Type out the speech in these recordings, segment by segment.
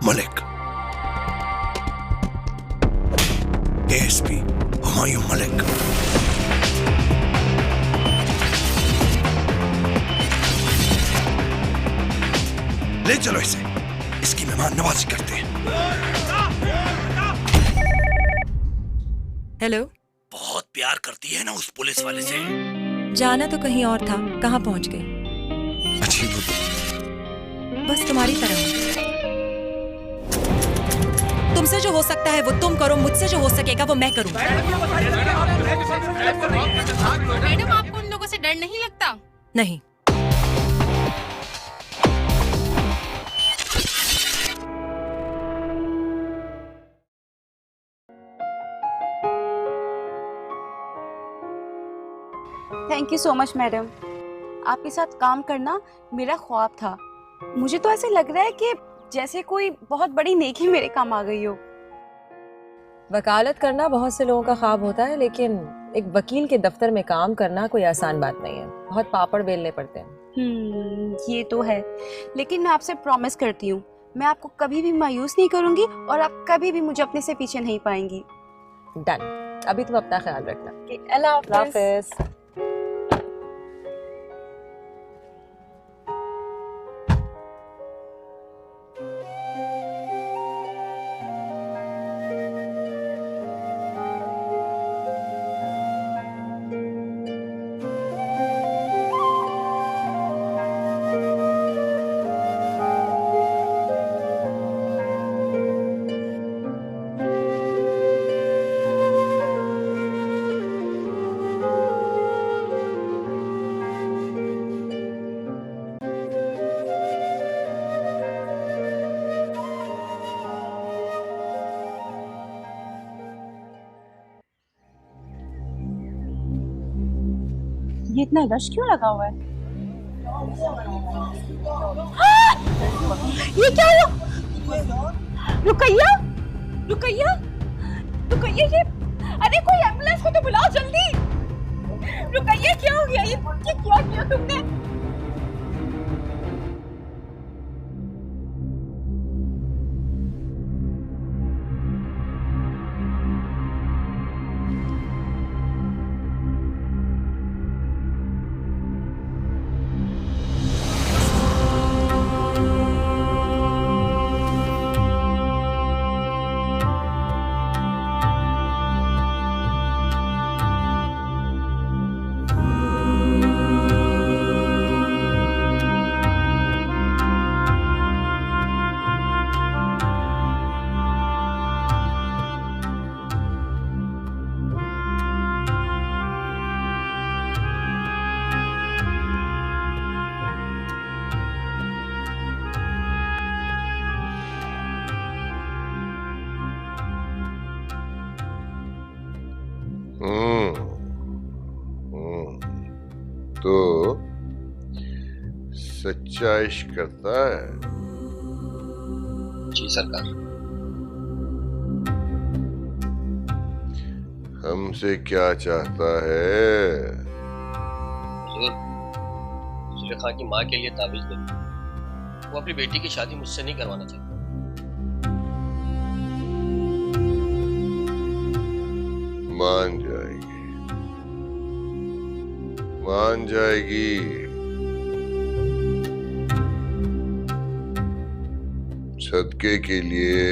Malik, ASP Humayun Malik. ले चलो इसे, इसकी मेहमान नवाजी करते हैं। हेलो। बहुत प्यार करती है ना उस पुलिस वाले से। जाना तो कहीं और था, कहाँ पहुंच गई? अच्छी बस तुम्हारी तरह हूं। तुमसे जो हो सकता है वो तुम करो, मुझसे जो हो सकेगा वो मैं करूं। मैडम, आपको उन लोगों से डर नहीं लगता? नहीं। Thank you so much madam. आपके साथ काम करना मेरा ख्वाब था। मुझे तो ऐसे लग रहा है कि जैसे कोई बहुत बड़ी नेकी मेरे काम आ गई हो। वकालत करना बहुत से लोगों का ख्वाब होता है, लेकिन एक वकील के दफ्तर में काम करना कोई आसान बात नहीं है। बहुत पापड़ बेलने पड़ते हैं। ये तो है, लेकिन मैं आपसे प्रॉमिस करती हूँ मैं आपको कभी भी मायूस नहीं करूंगी और आप कभी भी मुझे अपने से पीछे नहीं पाएंगी। डन। अभी तुम अपना ख्याल रखना। अल्लाह अल्लाह हाफिज़। हाफिज़। ये इतना रश क्यों लगा हुआ है? ये क्या हुआ? रुकैया, रुकैया, रुकैया, ये अरे कोई एम्बुलेंस को तो बुलाओ जल्दी। रुकैया, क्या हो गया? ये क्या किया तुमने? तो सच्चा इश्क करता है? जी सरकार। हमसे क्या चाहता है? जुलेखा की माँ के लिए ताबीज दे। वो अपनी बेटी की शादी मुझसे नहीं करवाना चाहती। मान जाएगी, मान जाएगी। सदके के लिए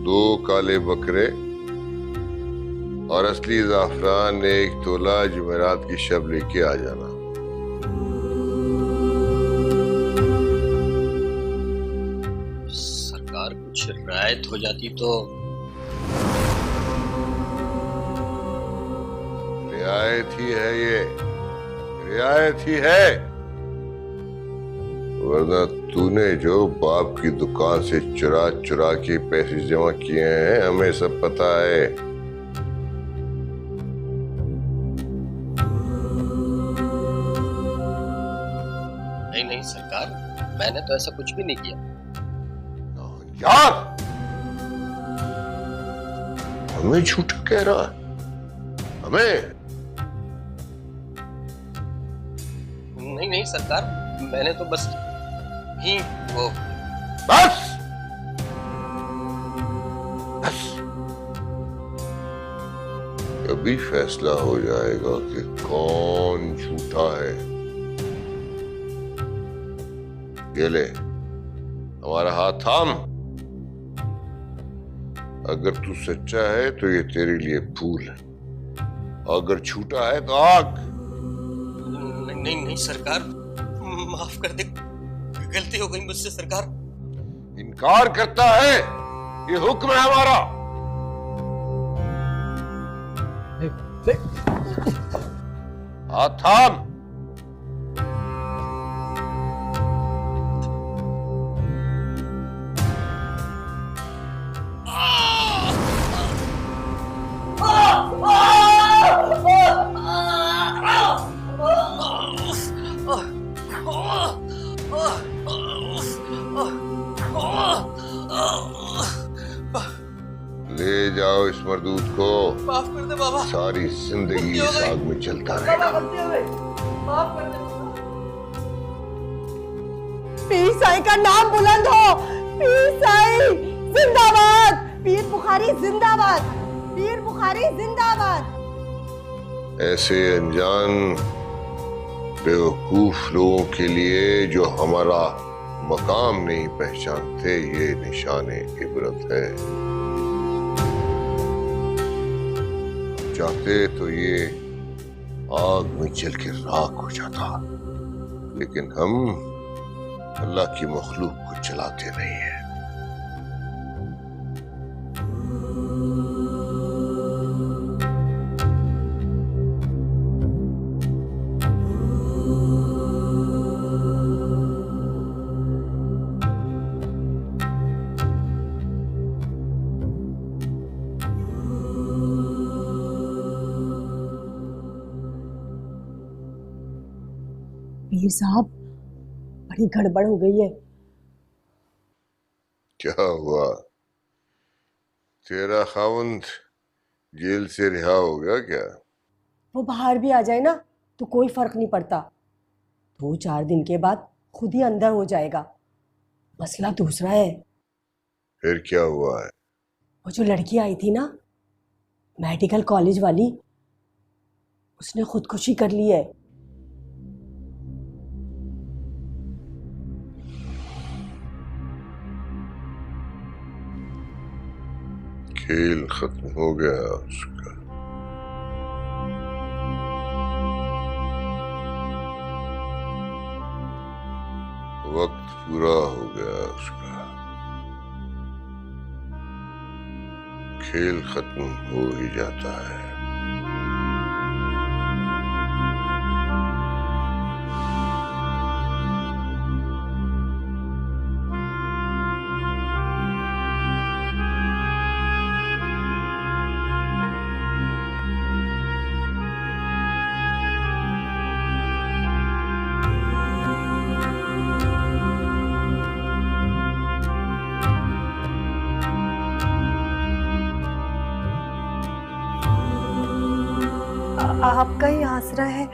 2 काले बकरे और असली ज़ाफ़रान 1 तोला जुमेरात की शब लेके आ जाना। सरकार कुछ रियायत हो जाती तो? रियायत ही है, ये रियायत ही है। वरना तूने जो बाप की दुकान से चुरा चुरा के पैसे जमा किए हैं हमें सब पता है। नहीं नहीं सरकार, मैंने तो ऐसा कुछ भी नहीं किया। यार, हमें झूठ कह रहा है? हमें? नहीं नहीं सरकार, मैंने तो बस ही वो। बस तभी फैसला हो जाएगा कि कौन झूठा है। ये ले, हमारा हाथ थाम। अगर तू सच्चा है तो ये तेरे लिए फूल है, अगर झूठा है तो आग। नहीं नहीं नहीं सरकार, माफ कर दे, गलती हो गई मुझसे सरकार। इनकार करता है, ये हुक्म है हमारा। हाथ थाम। ले जाओ इस मरदूद को। माफ कर दे बाबा। सारी जिंदगी इस आग में चलता रहेगा। पीर साईं का नाम बुलंद हो। पीर साईं जिंदाबाद। पीर बुखारी जिंदाबाद। पीर बुखारी जिंदाबाद। ऐसे अनजान बेवकूफ लोगों के लिए जो हमारा मकाम नहीं पहचानते, ये निशाने इबरत है। चाहते तो ये आग में जल के राख हो जाता, लेकिन हम अल्लाह की मखलूक को जलाते नहीं हैं। पीर साहब, बड़ी गड़बड़ हो गई है। क्या हुआ? तेरा खावंद जेल से रिहा हो गया क्या? वो बाहर भी आ जाए ना तो कोई फर्क नहीं पड़ता। 2-4 दिन के बाद खुद ही अंदर हो जाएगा। मसला दूसरा है। फिर क्या हुआ है? वो जो लड़की आई थी ना, मेडिकल कॉलेज वाली, उसने खुदकुशी कर ली है। खेल खत्म हो गया उसका। वक्त पूरा हो गया उसका। खेल खत्म हो ही जाता है। आपका ही आसरा है।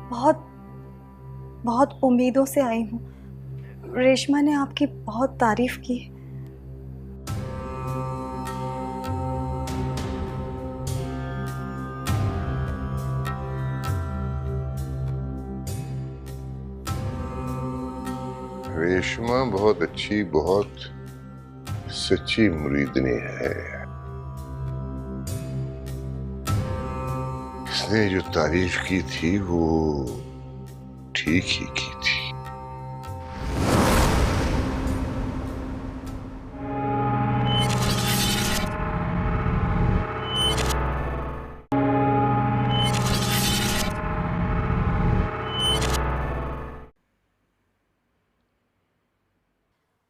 बहुत बहुत उम्मीदों से आई हूँ। रेशमा ने आपकी बहुत तारीफ की। रेशमा बहुत अच्छी, बहुत सच्ची मुरीदनी है। उसने जो तारीफ की थी वो ठीक ही की थी।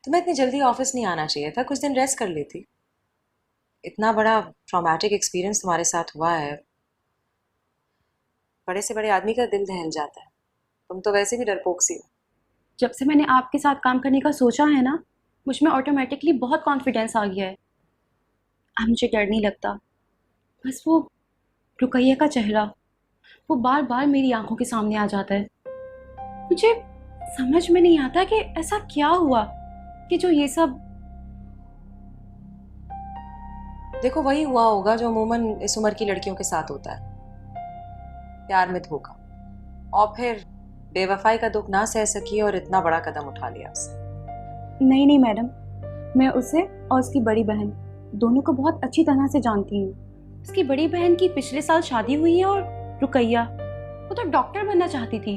तुम्हें इतनी जल्दी ऑफिस नहीं आना चाहिए था, कुछ दिन रेस्ट कर लेती। इतना बड़ा ट्रॉमेटिक एक्सपीरियंस तुम्हारे साथ हुआ है, बड़े से बड़े आदमी का दिल दहल जाता है। तुम तो वैसे भी डरपोक सी हो। जब से मैंने आपके साथ काम करने का सोचा है ना, मुझ में ऑटोमेटिकली बहुत कॉन्फिडेंस आ गया है। अब मुझे डर नहीं लगता। बस वो रुकैया का चेहरा, वो बार बार मेरी आंखों के सामने आ जाता है। मुझे समझ में नहीं आता कि ऐसा क्या हुआ कि जो ये सब देखो वही हुआ होगा जो अमूमन इस उम्र की लड़कियों के साथ होता है, प्यार में धोखा, और फिर बेवफाई का दुख ना सह सकी और इतना बड़ा कदम उठा लिया उसने। नहीं नहीं मैडम, मैं उसे और उसकी बड़ी बहन दोनों को बहुत अच्छी तरह से जानती हूँ। उसकी बड़ी बहन की पिछले साल शादी हुई है, और रुकैया वो तो डॉक्टर बनना चाहती थी।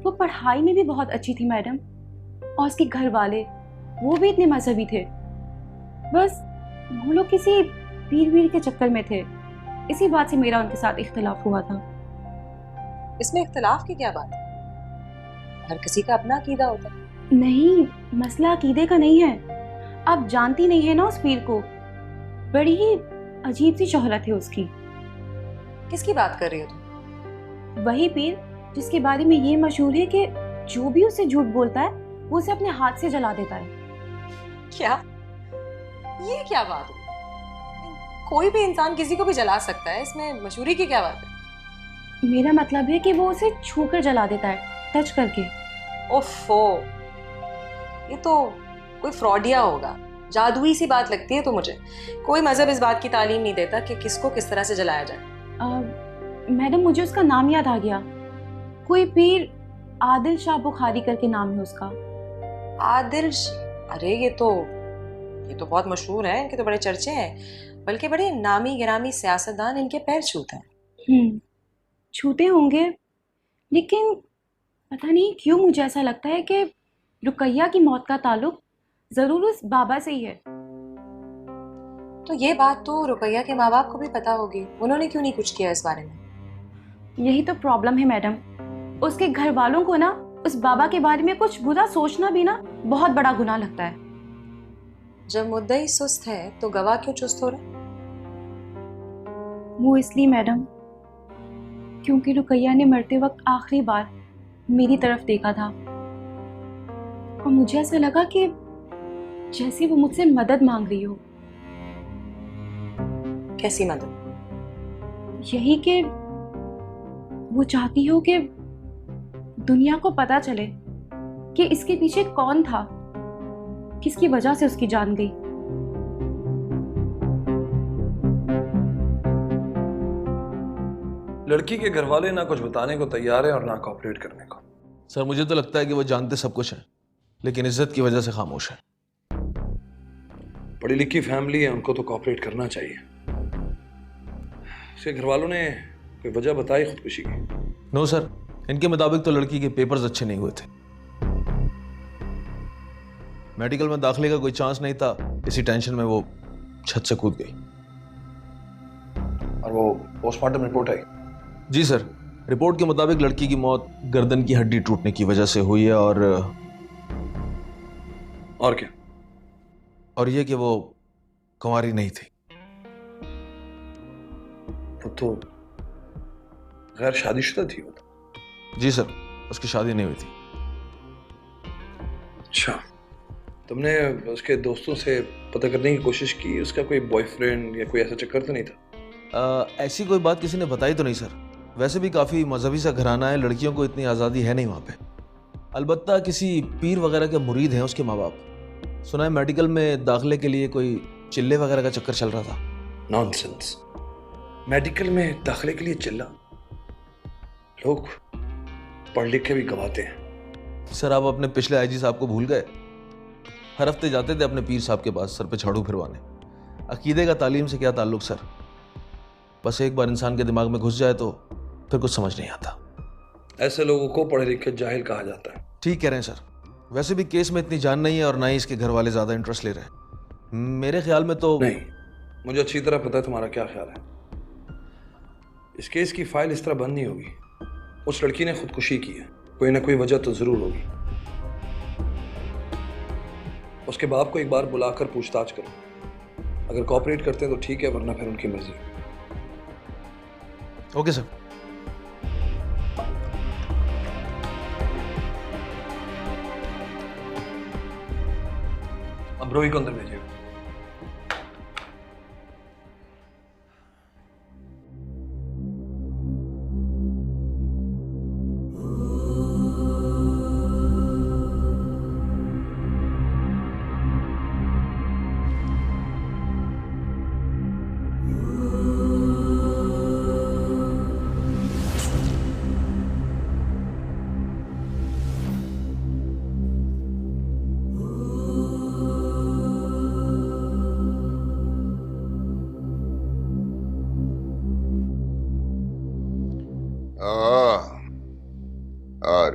वो पढ़ाई में भी बहुत अच्छी थी मैडम, और उसके घर वाले वो भी इतने मजहबी थे। बस वो लोग किसी पीर वीर के चक्कर में थे, इसी बात से मेरा उनके साथ इख्तिलाफ हुआ था। इसमें इख्तिलाफ की क्या बात है, हर किसी का अपना अकीदा होता है। नहीं, मसला अकीदे का नहीं है। आप जानती नहीं है ना उस पीर को, बड़ी ही अजीब सी शोहरत है उसकी। किसकी बात कर रही हो तुम? वही पीर जिसके बारे में ये मशहूर है कि जो भी उससे झूठ बोलता है वो उसे अपने हाथ से जला देता है। क्या? ये क्या बात हुई? कोई भी इंसान किसी को भी जला सकता है, इसमें मशहूरी की क्या बात है? मेरा मतलब है कि वो उसे छू कर जला देता है, टच करके। ओफो, ये तो कोई फ्रॉडिया होगा, जादुई सी बात लगती है तो मुझे। कोई मजहब इस बात की तालीम नहीं देता कि किसको किस तरह से जलाया जाए। मैडम मुझे उसका नाम याद आ गया, कोई पीर आदिल शाह बुखारी करके नाम है उसका। अरे ये तो बहुत मशहूर है, इनके तो बड़े चर्चे हैं, बल्कि बड़े नामी गिरामी सियासतदान इनके पैर छूते हैं। छूते होंगे, लेकिन पता नहीं क्यों मुझे ऐसा लगता है कि रुकैया की मौत का ताल्लुक जरूर उस बाबा से ही है। तो ये बात तो रुकैया के माँ बाप को भी पता होगी, उन्होंने क्यों नहीं कुछ किया इस बारे में? यही तो प्रॉब्लम है मैडम, उसके घर वालों को ना उस बाबा के बारे में कुछ बुरा सोचना भी ना बहुत बड़ा गुनाह लगता है। जब मुद्दई सुस्त है तो गवाह क्यों चुस्त हो रहा? वो इसलिए मैडम क्योंकि रुकैया ने मरते वक्त आखिरी बार मेरी तरफ देखा था, और मुझे ऐसा लगा कि जैसे वो मुझसे मदद मांग रही हो। कैसी मदद? यही कि वो चाहती हो कि दुनिया को पता चले कि इसके पीछे कौन था, किसकी वजह से उसकी जान गई। लड़की के घर वाले ना कुछ बताने को तैयार है और ना कोऑपरेट करने को। सर मुझे तो लगता है कि वो जानते सब कुछ है, लेकिन इज्जत की वजह से खामोश है। पढ़ी लिखी फैमिली है, उनको तो कोऑपरेट करना चाहिए। उसके घर वालों ने कोई वजह बताई खुदकुशी की? नो सर, इनके मुताबिक तो लड़की के पेपर्स अच्छे नहीं हुए थे, मेडिकल में दाखिले का कोई चांस नहीं था, इसी टेंशन में वो छत से कूद गई। और वो पोस्टमार्टम रिपोर्ट आई? जी सर, रिपोर्ट के मुताबिक लड़की की मौत गर्दन की हड्डी टूटने की वजह से हुई है, और क्या? और ये कि वो कुंवारी नहीं थी। तो गैर शादीशुदा थी वो? जी सर, उसकी शादी नहीं हुई थी। अच्छा, तुमने उसके दोस्तों से पता करने की कोशिश की उसका कोई बॉयफ्रेंड या कोई ऐसा चक्कर तो नहीं था? ऐसी कोई बात किसी ने बताई तो नहीं सर। वैसे भी काफ़ी मजहबी सा घराना है, लड़कियों को इतनी आज़ादी है नहीं वहाँ पे। अलबत्ता किसी पीर वगैरह के मुरीद हैं उसके माँ बाप। सुना है मेडिकल में दाखिले के लिए कोई चिल्ले वगैरह का चक्कर चल रहा था। नॉनसेंस, मेडिकल में दाखिले के लिए चिल्ला? लोग पढ़ लिख के भी गवाते हैं। सर आप अपने पिछले आईजी साहब को भूल गए? हर हफ्ते जाते थे अपने पीर साहब के पास सर पे झाड़ू फिरवाने। अकीदे का तालीम से क्या ताल्लुक सर? बस एक बार इंसान के दिमाग में घुस जाए तो फिर कुछ समझ नहीं आता। ऐसे लोगों को पढ़े लिखे जाहिल कहा जाता है। ठीक कह रहे हैं सर। वैसे भी केस में इतनी जान नहीं है और ना ही इसके घर वाले ज़्यादा इंटरेस्ट ले रहे हैं। मेरे ख्याल में तो नहीं, मुझे अच्छी तरह पता है तुम्हारा क्या ख्याल है। इस केस की फाइल इस तरह बंद नहीं होगी। उस लड़की ने खुदकुशी की है, कोई ना कोई वजह तो जरूर होगी। उसके बाप को एक बार बुलाकर पूछताछ करो, अगर कोऑपरेट करते हैं तो ठीक है, वरना फिर उनकी मर्जी। Okay sir. अब रोही को अंदर भेजिएगा।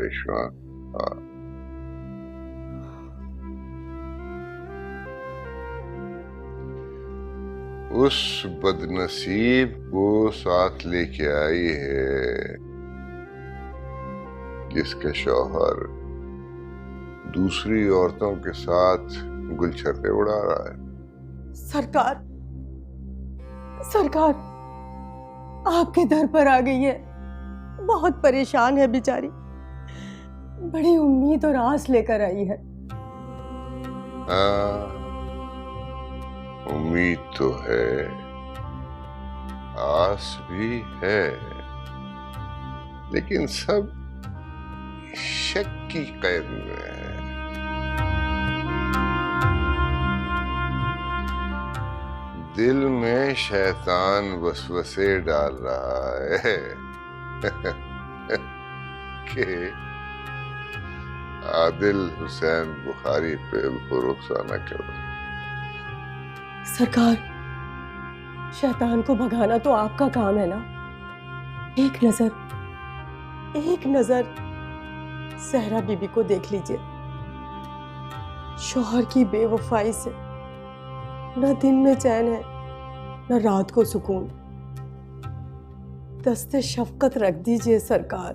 रेशमा, हाँ। उस बदनसीब को साथ लेके आई है जिसका शौहर दूसरी औरतों के साथ गुलछर्रे उड़ा रहा है। सरकार, सरकार आपके दर पर आ गई है। बहुत परेशान है बेचारी, बड़ी उम्मीद और आस लेकर आई है। हाँ, उम्मीद तो है, आस भी है, लेकिन सब शक की कैद में है। दिल में शैतान वसवसे डाल रहा है कि आदिल हुसैन बुखारी पे भरोसा न करो। सरकार, शैतान को भगाना तो आपका काम है ना। एक नजर सहरा बीबी को देख लीजिए। शौहर की बेवफाई से न दिन में चैन है, न रात को सुकून। दस्ते शफकत रख दीजिए सरकार।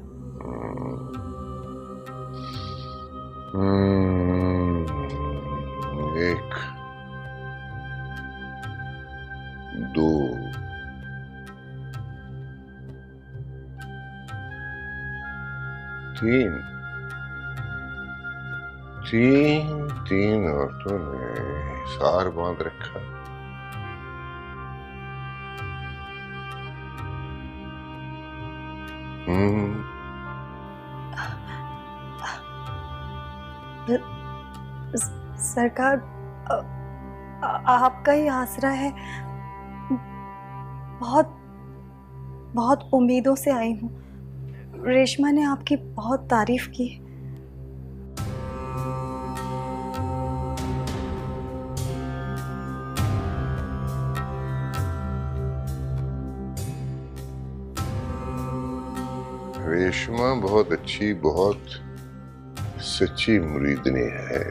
एक, दो, तीन औरतों ने सार बांध रखा। सरकार, आपका ही आसरा है। बहुत बहुत उम्मीदों से आई हूँ। रेशमा ने आपकी बहुत तारीफ की। रेशमा बहुत अच्छी, बहुत सच्ची मुरीदनी है।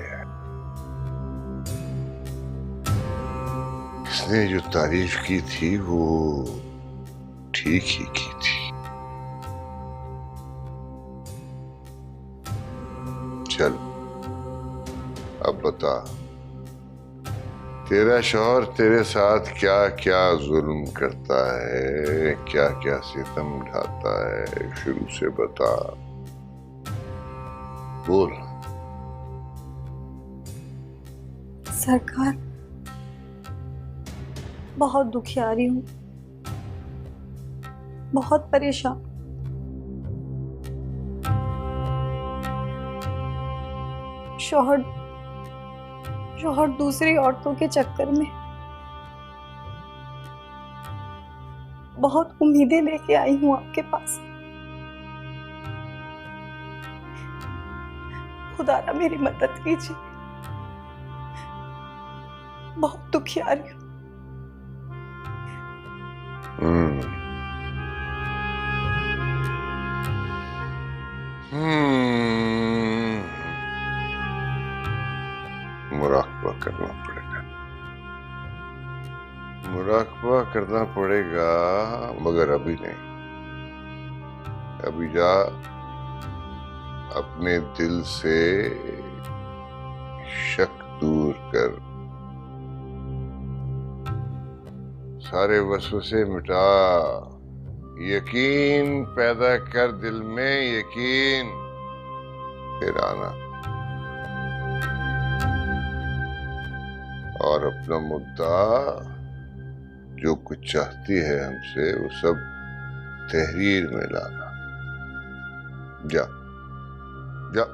इसने जो तारीफ की थी वो ठीक ही की थी। चल अब बता, तेरा शौहर तेरे साथ क्या क्या जुल्म करता है, क्या क्या सितम ढाता है, शुरू से बता, बोल। सरकार, बहुत दुखियारी हूँ, बहुत परेशान। शौहर दूसरी औरतों के चक्कर में बहुत उम्मीदें लेके आई हूँ आपके पास। खुदारा मेरी मदद कीजिए, बहुत दुखियारी हूँ। मुराकबा करना पड़ेगा, मुराकबा करना पड़ेगा, मगर अभी नहीं। अभी जा अपने दिल से शक दूर कर, सारे वसवसे मिटा, यकीन पैदा कर दिल में, यकीन। फिर आना और अपना मुद्दा, जो कुछ चाहती है हमसे, वो सब तहरीर में लाना। जा जा।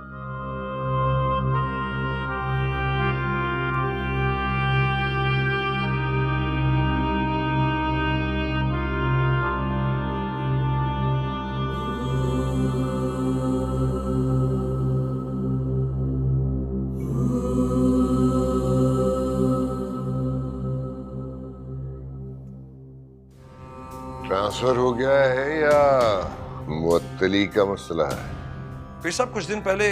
ट्रांसफर हो गया है या मुअत्तली का मसला है? फिर साहब कुछ दिन पहले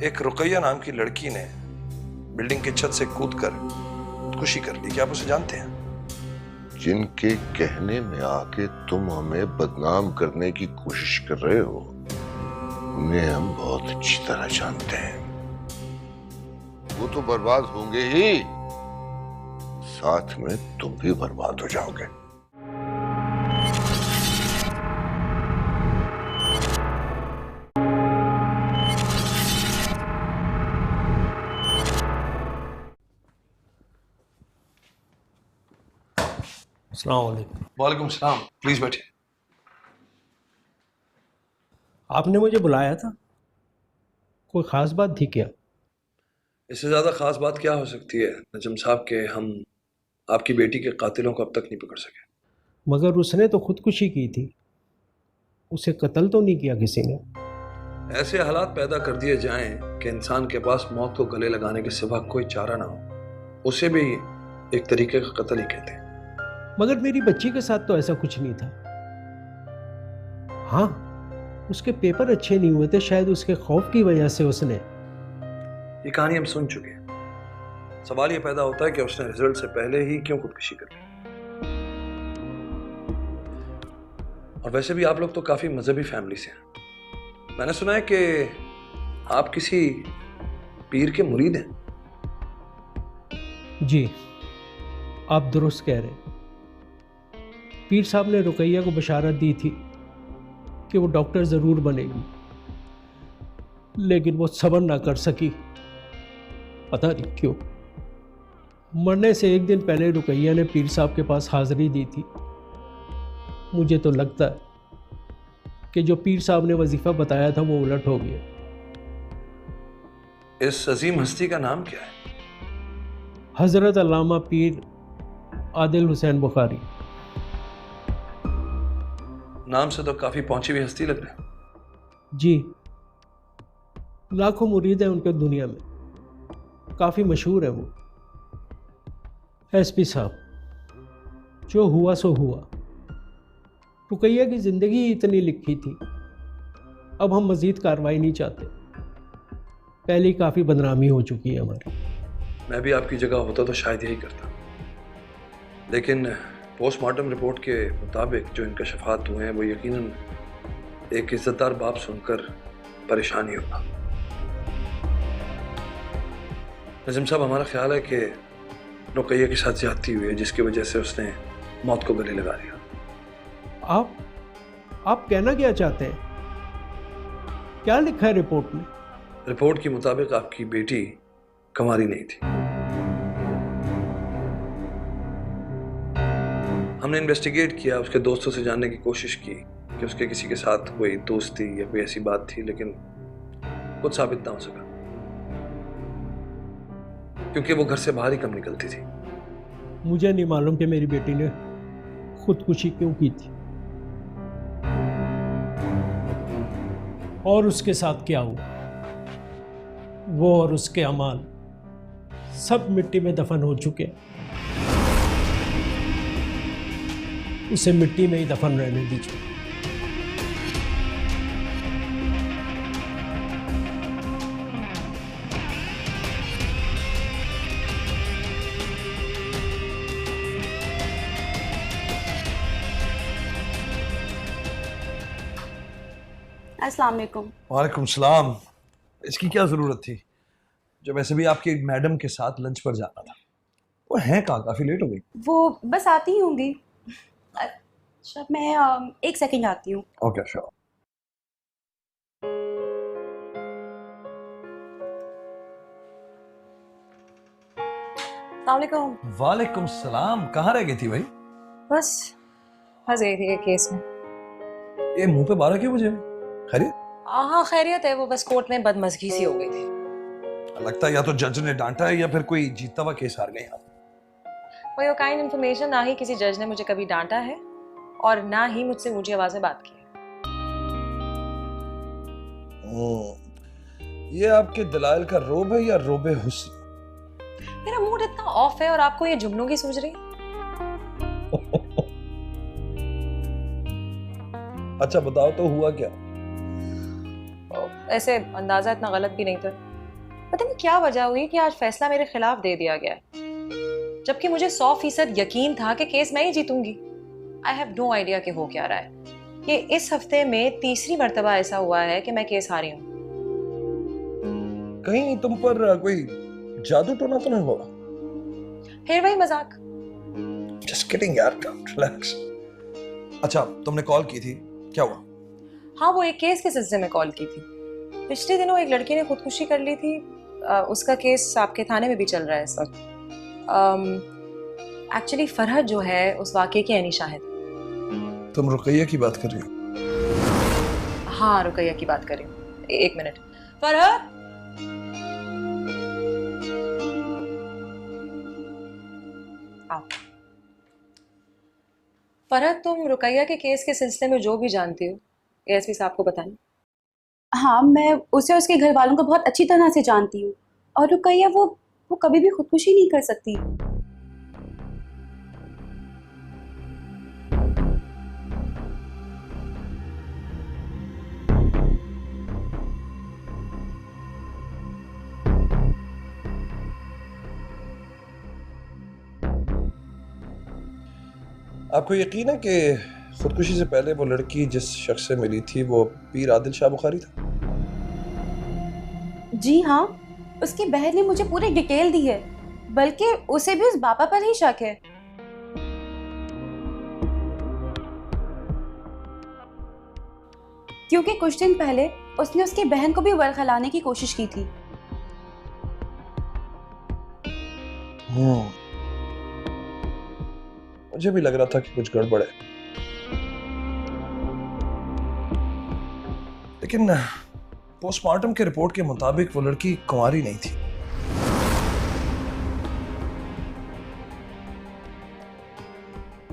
एक रुकैया नाम की लड़की ने बिल्डिंग की छत से कूदकर खुदकुशी कर ली। क्या आप उसे जानते हैं? जिनके कहने में आके तुम हमें बदनाम करने की कोशिश कर रहे हो, उन्हें हम बहुत अच्छी तरह जानते हैं। वो तो बर्बाद होंगे ही, साथ में तुम भी बर्बाद हो जाओगे। अस्सलाम वालेकुम। वालेकुम सलाम, प्लीज बैठिए। आपने मुझे बुलाया था, कोई ख़ास बात थी क्या? इससे ज्यादा खास बात क्या हो सकती है नजम साहब के हम आपकी बेटी के कातिलों को अब तक नहीं पकड़ सके। मगर उसने तो खुदकुशी की थी, उसे कत्ल तो नहीं किया किसी ने? ऐसे हालात पैदा कर दिए जाएं कि इंसान के पास मौत को गले लगाने के सिवा कोई चारा ना हो, उसे भी एक तरीके का कत्ल ही कहते हैं। मगर मेरी बच्ची के साथ तो ऐसा कुछ नहीं था। हाँ, उसके पेपर अच्छे नहीं हुए थे, शायद उसके खौफ की वजह से उसने। ये कहानी हम सुन चुके हैं। सवाल ये पैदा होता है कि उसने रिजल्ट से पहले ही क्यों खुदकुशी कर ली। और वैसे भी आप लोग तो काफी मजहबी फैमिली से हैं। मैंने सुना है कि आप किसी पीर के मुरीद हैं। जी, आप दुरुस्त कह रहे हैं। पीर साहब ने रुकैया को बशारत दी थी कि वो डॉक्टर ज़रूर बनेगी, लेकिन वो सब्र ना कर सकी, पता नहीं क्यों। मरने से एक दिन पहले रुकैया ने पीर साहब के पास हाज़िरी दी थी। मुझे तो लगता है कि जो पीर साहब ने वजीफ़ा बताया था वो उलट हो गया। इस अजीम हस्ती का नाम क्या है? हज़रत अल्लामा पीर आदिल हुसैन बुखारी। नाम से तो काफी पहुंची हुई हस्ती लग रही है। जी, लाखों मुरीद हैं उनके दुनिया में, काफ़ी मशहूर है वो। एसपी साहब, जो हुआ सो हुआ। रुकैया की ज़िंदगी ही इतनी लिखी थी, अब हम मज़ीद कार्रवाई नहीं चाहते। पहले ही काफ़ी बदनामी हो चुकी है हमारी। मैं भी आपकी जगह होता तो शायद यही करता, लेकिन पोस्टमार्टम रिपोर्ट के मुताबिक जो इंकशाफात हुए हैं वो यकीनन एक इज्जतदार बाप सुनकर परेशानी होगा। नजम साहब, हमारा ख्याल है कि रुकैया के साथ ज्यादती हुई है, जिसकी वजह से उसने मौत को गले लगा लिया। आप कहना क्या चाहते हैं? क्या लिखा है रिपोर्ट में? रिपोर्ट के मुताबिक आपकी बेटी कुंवारी नहीं थी। हमने इन्वेस्टिगेट किया, उसके दोस्तों से जानने की कोशिश की कि उसके किसी के साथ कोई दोस्ती या कोई ऐसी बात थी, लेकिन कुछ साबित ना हो सका, क्योंकि वो घर से बाहर ही कम निकलती थी। मुझे नहीं मालूम कि मेरी बेटी ने खुदकुशी क्यों की थी और उसके साथ क्या हुआ। वो और उसके अमाल सब मिट्टी में दफन हो चुके हैं। उसे मिट्टी में ही दफन रहने दीजिए। अस्सलाम वालेकुम। वालेकुम सलाम। इसकी क्या जरूरत थी, जब वैसे भी आपकी मैडम के साथ लंच पर जाना था। वो हैं कहाँ? काफी लेट हो गई। वो बस आती ही होंगी। अच्छा, मैं एक सेकंड आती हूँ। Okay, sure. अस्सलाम वालेकुम। वालेकुम सलाम। कहाँ रह गई थी भाई? बस फंस गई थी एक केस में। ये मुंह पे 12 क्यों बजे? खैरियत? हाँ खैरियत है, वो बस कोर्ट में बदमज़गी सी हो गई थी। लगता है या तो जज ने डांटा है या फिर कोई जीता हुआ केस हार गए आप। फॉर योर काइंड इन्फॉर्मेशन, ना ही किसी जज ने मुझे कभी डांटा है और ना ही मुझसे ऊंची आवाज में बात की है। ये आपके दलाइल का रोब है या रोबे हुस्न? मेरा मूड इतना ऑफ है और आपको ये जुमलों की सूझ रही। अच्छा बताओ तो हुआ क्या? ऐसे अंदाजा इतना गलत भी नहीं था। पता नहीं क्या वजह हुई कि आज फैसला मेरे खिलाफ दे दिया गया, जबकि मुझे 100% यकीन था कि केस मैं ही जीतूंगी। आई हैव नो आइडिया कि हो क्या रहा है। ये इस हफ्ते में तीसरी मर्तबा ऐसा हुआ है कि मैं केस हारी हूँ। कहीं तुम पर कोई जादू टोना तो नहीं हुआ? फिर वही मजाक। जस्ट किडिंग यार, रिलैक्स। अच्छा, तुमने कॉल की थी, क्या हुआ? हाँ, वो एक केस के सिलसिले में कॉल की थी। पिछले दिनों एक लड़की ने खुदकुशी कर ली थी। उसका केस आपके थाने में भी चल रहा है इस वक्त। एक्चुअली फरहत जो है उस वाकये की ऐनी शाहिद। तुम रुकैया की बात कर रही हो? हाँ, रुकैया की बात कर रही हूँ। एक मिनट। फरहत, आओ। फरहत, तुम रुकैया के केस के सिलसिले में जो भी जानती हो एएसपी साहब को बताएं। हाँ, मैं उसे उसके घर वालों को बहुत अच्छी तरह से जानती हूँ, और रुकैया वो कभी भी खुदकुशी नहीं कर सकती। आपको यकीन है कि खुदकुशी से पहले वो लड़की जिस शख्स से मिली थी वो पीर आदिल शाह बुखारी था? जी हाँ, उसकी बहन ने मुझे पूरी डिटेल दी है, बल्कि उसे भी उस बाबा पर ही शक है। क्योंकि कुछ दिन पहले उसने उसकी बहन को भी वरखलाने की कोशिश की थी। मुझे भी लग रहा था कि कुछ गड़बड़ है, लेकिन पोस्टमार्टम के रिपोर्ट के मुताबिक वो लड़की कुंवारी नहीं थी।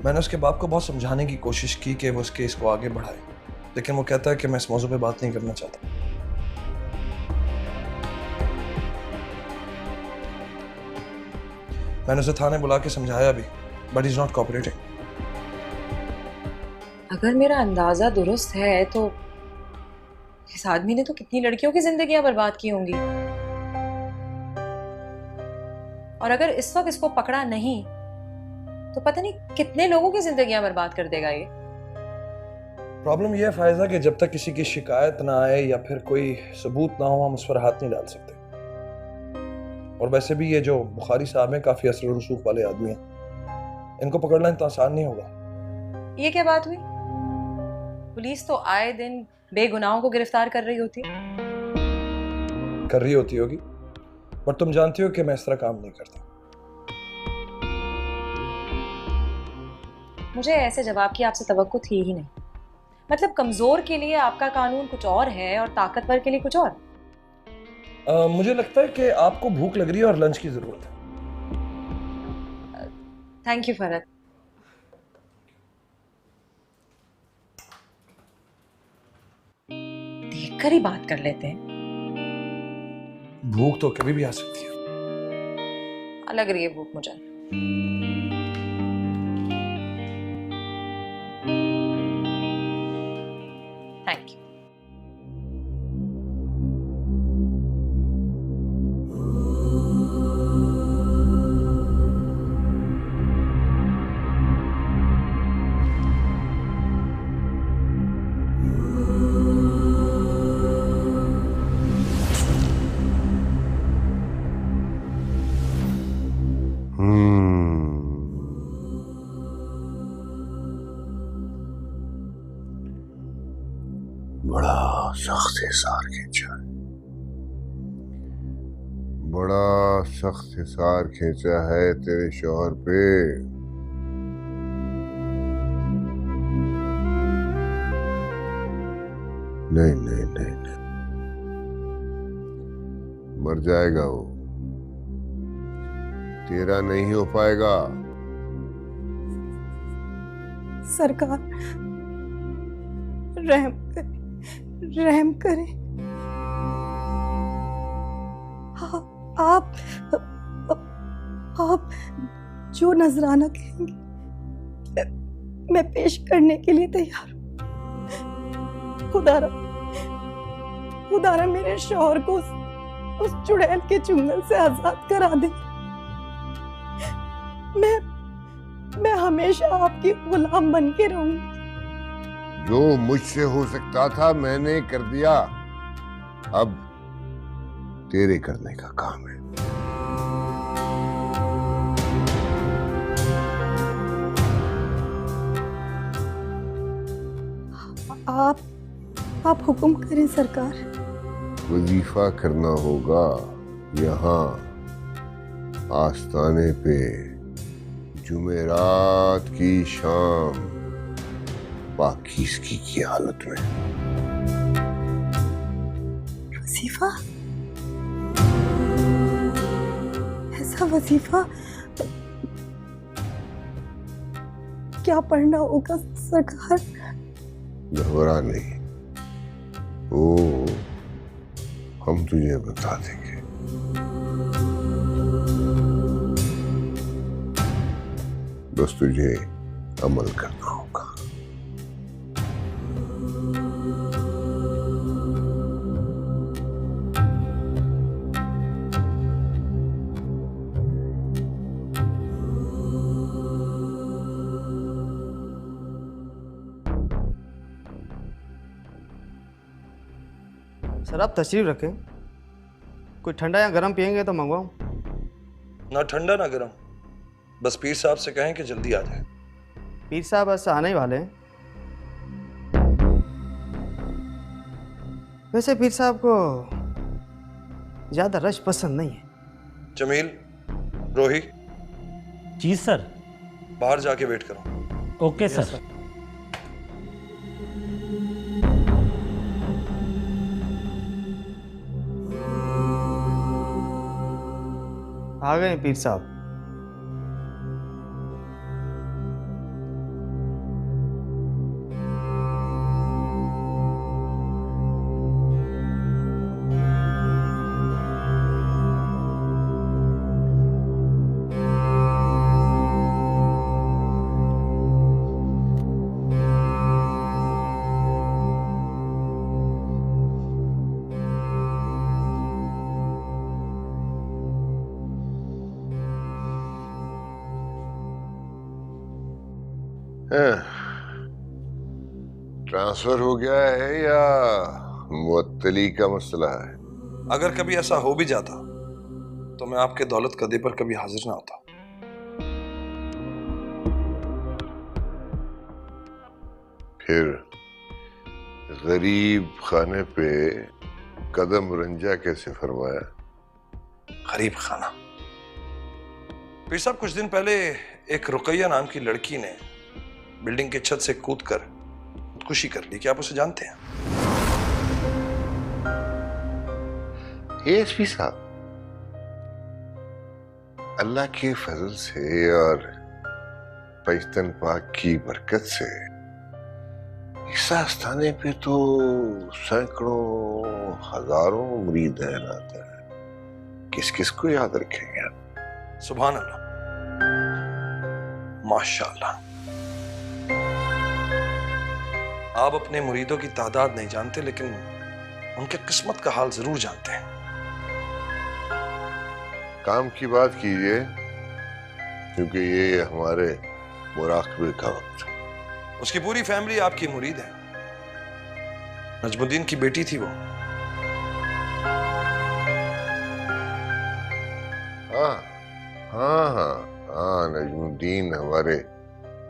मैंने उसके बाप को बहुत समझाने की कोशिश की कि वो इस केस को आगे बढ़ाए, लेकिन वो कहता है कि मैं इस मौजू पे बात नहीं करना चाहता। मैंने उसे थाने बुला के समझाया भी, बट इज नॉट कोऑपरेटिंग। अगर मेरा अंदाजा दुरुस्त है तो इस आदमी ने तो कितनी लड़कियों की जिंदगियां बर्बाद की होंगी, और अगर इस वक्त इसको पकड़ा नहीं तो पता नहीं कितने लोगों की जिंदगियां बर्बाद कर देगा ये। प्रॉब्लम यह है फायजा कि जब तक किसी की शिकायत ना आए या फिर कोई सबूत ना हो, हम उस पर हाथ नहीं डाल सकते। और वैसे भी ये जो बुखारी साहब हैं काफी असर और रसूख वाले आदमी हैं, इनको पकड़ना इतना आसान नहीं होगा। ये क्या बात हुई? पुलिस तो आए दिन बेगुनाहों को गिरफ्तार कर रही होती होगी, बट तुम जानती हो कि मैं इस तरह काम नहीं करता। मुझे ऐसे जवाब की आपसे तवक्को थी ही नहीं। मतलब कमजोर के लिए आपका कानून कुछ और है और ताकतवर के लिए कुछ और। मुझे लगता है कि आपको भूख लग रही है और लंच की जरूरत है। Thank you Farhat. देखकर ही बात कर लेते हैं। भूख तो कभी भी आ सकती है। लग रही है भूख मुझे। Thank you. बड़ा सख्त हिसार खींचा है, बड़ा सख्त हिसार खींचा है तेरे शौहर पे। नहीं नहीं नहीं नहीं, मर जाएगा वो, तेरा नहीं हो पाएगा। सरकार रहम करें। आप जो नजराना कहेंगे मैं पेश करने के लिए तैयार हूं। खुदारा मेरे शौहर को उस चुड़ैल के चुंगल से आजाद करा दे। मैं हमेशा आपकी गुलाम बन के रहूंगी। जो मुझसे हो सकता था मैंने कर दिया, अब तेरे करने का काम है। आप हुक्म करें सरकार। वजीफा करना होगा यहाँ आस्ताने पे, जुमेरात की शाम पाकीज़गी की हालत में। वजीफा? ऐसा वजीफा क्या पढ़ना होगा सरकार? घबरा नहीं, वो हम तुझे बता देंगे। बस तुझे अमल करना होगा। सर आप तशरीफ रखें, कोई ठंडा या गर्म पियेंगे तो मंगवाऊं? ना ठंडा ना गर्म, बस पीर साहब से कहें कि जल्दी आ जाए। पीर साहब बस आने ही वाले हैं। वैसे पीर साहब को ज्यादा रश पसंद नहीं है। जमील, रोही, जी सर। बाहर जाके वेट करो। Okay sir. आ गए पीर साहब। ट्रांसफर हो गया है या मुअत्तली का मसला है? अगर कभी ऐसा हो भी जाता तो मैं आपके दौलत कदे पर कभी हाजिर ना होता। फिर गरीब खाने पे कदम रंजा कैसे फरमाया? गरीब खाना? पीर साहब, कुछ दिन पहले एक रुकैया नाम की लड़की ने बिल्डिंग के छत से कूदकर खुदकुशी कर ली। क्या आप उसे जानते हैं? एएसपी साहब, अल्लाह के फजल से और पैस्तन पाक की बरकत से इस आस्थाने पे तो सैकड़ों हजारों मुरीद रहते हैं। किस किस को याद रखेंगे? सुभान अल्लाह, माशाअल्लाह। आप अपने मुरीदों की तादाद नहीं जानते, लेकिन उनके किस्मत का हाल जरूर जानते हैं। काम की बात कीजिए, क्योंकि ये हमारे मुराकबे का वक्त है। उसकी पूरी फैमिली आपकी मुरीद है। नजमुद्दीन की बेटी थी वो। हाँ हाँ हाँ हाँ, नजमुद्दीन हमारे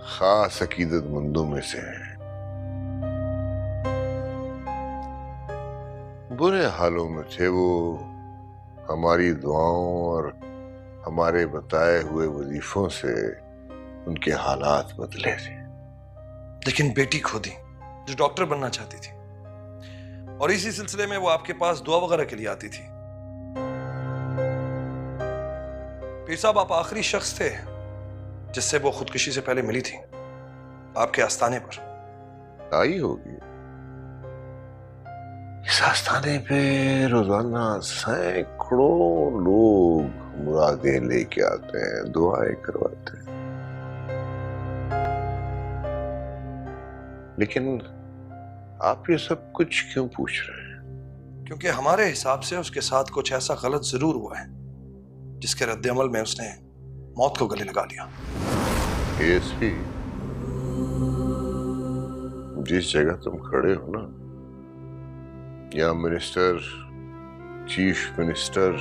खास अकीदतमंदों में से है। बुरे हालों में थे वो, हमारी दुआओं और हमारे बताए हुए वजीफों से उनके हालात बदले थे। लेकिन बेटी खो दी जो डॉक्टर बनना चाहती थी, और इसी सिलसिले में वो आपके पास दुआ वगैरह के लिए आती थी। पीर साहब, आप आखिरी शख्स थे जिससे वो खुदकुशी से पहले मिली थी आपके आस्थाने पर। आई होगी। इस आस्थाने पे रोजाना सैकड़ों लोग मुरादें लेके आते हैं, दुआएं करवाते हैं। लेकिन आप ये सब कुछ क्यों पूछ रहे हैं? क्योंकि हमारे हिसाब से उसके साथ कुछ ऐसा गलत जरूर हुआ है जिसके रद्द-ए-अमल में उसने मौत को गले लगा लिया। एएसपी, जिस जगह तुम खड़े हो ना, या मिनिस्टर, चीफ मिनिस्टर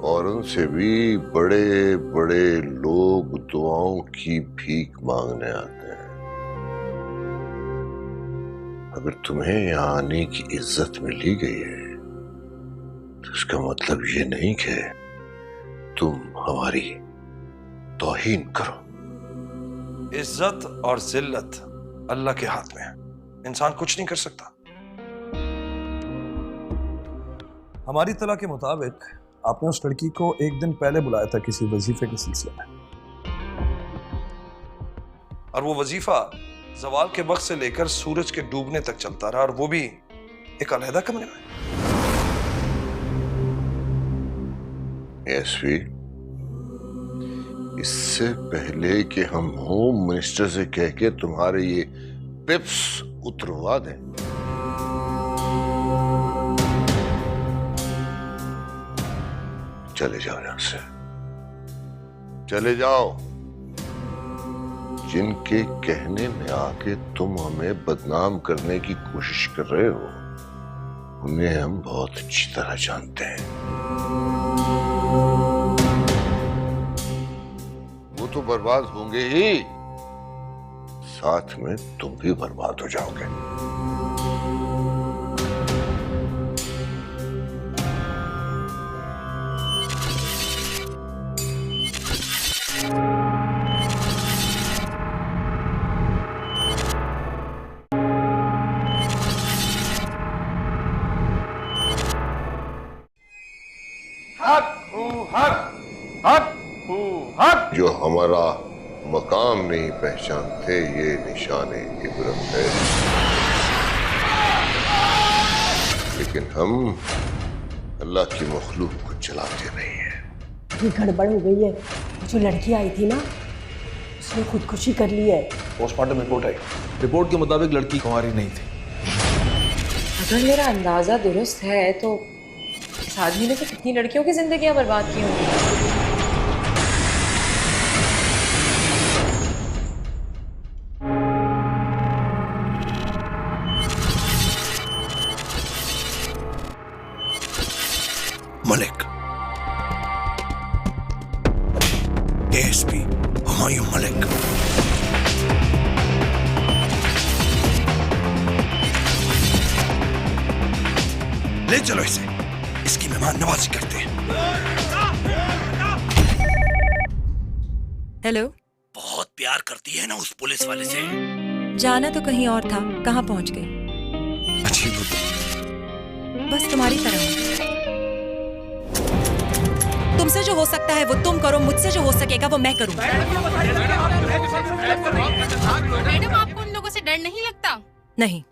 और उनसे भी बड़े बड़े लोग दुआओं की भीख मांगने आते हैं। अगर तुम्हें यहाँ आने की इज्जत मिली गई है तो इसका मतलब ये नहीं कि तुम हमारी तौहीन करो। इज्जत और जिल्लत अल्लाह के हाथ में है, इंसान कुछ नहीं कर सकता। हमारी तला के मुताबिक आपने उस लड़की को एक दिन पहले बुलाया था किसी वजीफे के सिलसिले में, और वो वजीफा जवाल के वक्त से लेकर सूरज के डूबने तक चलता रहा, और वो भी एक अलहदा कमरे में। एसपी, इससे पहले कि हम होम मिनिस्टर से कह के तुम्हारे ये पिप्स उतरवा दें, चले जाओ यहां से, चले जाओ। जिनके कहने में आके तुम हमें बदनाम करने की कोशिश कर रहे हो, उन्हें हम बहुत अच्छी तरह जानते हैं। वो तो बर्बाद होंगे ही, साथ में तुम भी बर्बाद हो जाओगे। जो हमारा मकाम नहीं पहचानते, ये निशाने इबरत है, लेकिन हम अल्लाह की मखलूक को चलाते नहीं है। ये गड़बड़ हो गई है। जो लड़की आई थी ना, उसने खुदकुशी कर ली है। पोस्टमार्टम रिपोर्ट आई, रिपोर्ट के मुताबिक लड़की कुंवारी नहीं थी। अगर मेरा अंदाजा दुरुस्त है तो इस आदमी ने तो कितनी लड़कियों की जिंदगियां बर्बाद की होंगी। मलिक, एएसपी हुमायूं मलिक। ले चलो इसे, इसकी मेहमान नवाजी करते हैं। हेलो, बहुत प्यार करती है ना उस पुलिस वाले से। जाना तो कहीं और था, कहाँ पहुंच गई? अच्छी बस तुम्हारी तरह। तुमसे जो हो सकता है वो तुम करो, मुझसे जो हो सकेगा वो मैं करूँ। मैडम, आपको उन लोगों से डर नहीं लगता? नहीं,